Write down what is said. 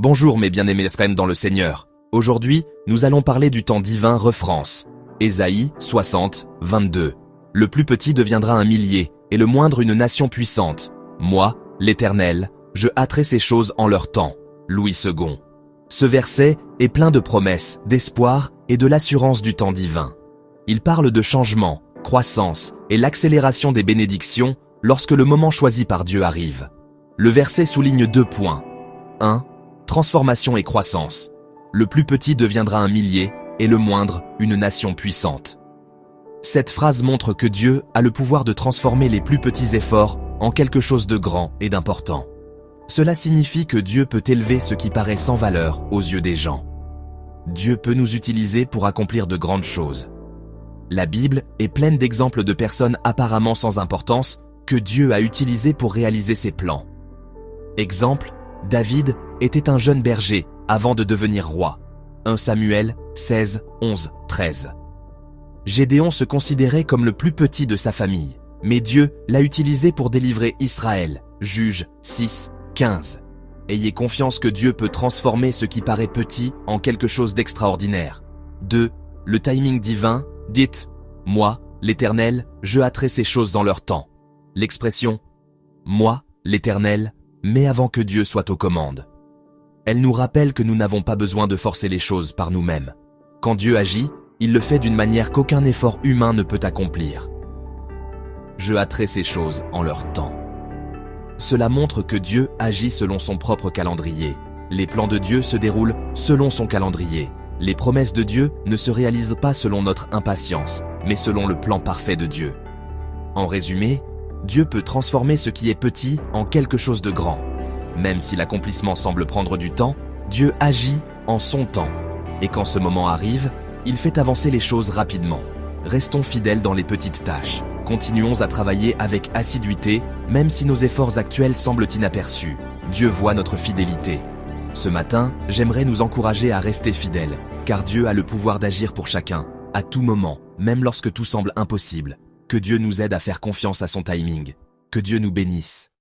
Bonjour mes bien-aimés frères dans le Seigneur. Aujourd'hui, nous allons parler du temps divin refrance. Ésaïe 60, 22. Le plus petit deviendra un millier, et le moindre une nation puissante. Moi, l'Éternel, je hâterai ces choses en leur temps. Louis II. Ce verset est plein de promesses, d'espoir et de l'assurance du temps divin. Il parle de changement, croissance et l'accélération des bénédictions lorsque le moment choisi par Dieu arrive. Le verset souligne 2 points. 1. Transformation et croissance. Le plus petit deviendra un millier et le moindre une nation puissante. Cette phrase montre que Dieu a le pouvoir de transformer les plus petits efforts en quelque chose de grand et d'important. Cela signifie que Dieu peut élever ce qui paraît sans valeur aux yeux des gens. Dieu peut nous utiliser pour accomplir de grandes choses. La Bible est pleine d'exemples de personnes apparemment sans importance que Dieu a utilisées pour réaliser ses plans. Exemple, David était un jeune berger avant de devenir roi. 1 Samuel 16, 11, 13. Gédéon se considérait comme le plus petit de sa famille, mais Dieu l'a utilisé pour délivrer Israël. Juges 6, 15. Ayez confiance que Dieu peut transformer ce qui paraît petit en quelque chose d'extraordinaire. 2. Le timing divin, dites « Moi, l'Éternel, je hâterai ces choses en leur temps ». L'expression « Moi, l'Éternel », mais avant que Dieu soit aux commandes. Elle nous rappelle que nous n'avons pas besoin de forcer les choses par nous-mêmes. Quand Dieu agit, il le fait d'une manière qu'aucun effort humain ne peut accomplir. Je hâterai ces choses en leur temps. Cela montre que Dieu agit selon son propre calendrier. Les plans de Dieu se déroulent selon son calendrier. Les promesses de Dieu ne se réalisent pas selon notre impatience, mais selon le plan parfait de Dieu. En résumé, Dieu peut transformer ce qui est petit en quelque chose de grand. Même si l'accomplissement semble prendre du temps, Dieu agit en son temps. Et quand ce moment arrive, il fait avancer les choses rapidement. Restons fidèles dans les petites tâches. Continuons à travailler avec assiduité, même si nos efforts actuels semblent inaperçus. Dieu voit notre fidélité. Ce matin, j'aimerais nous encourager à rester fidèles, car Dieu a le pouvoir d'agir pour chacun, à tout moment, même lorsque tout semble impossible. Que Dieu nous aide à faire confiance à son timing. Que Dieu nous bénisse.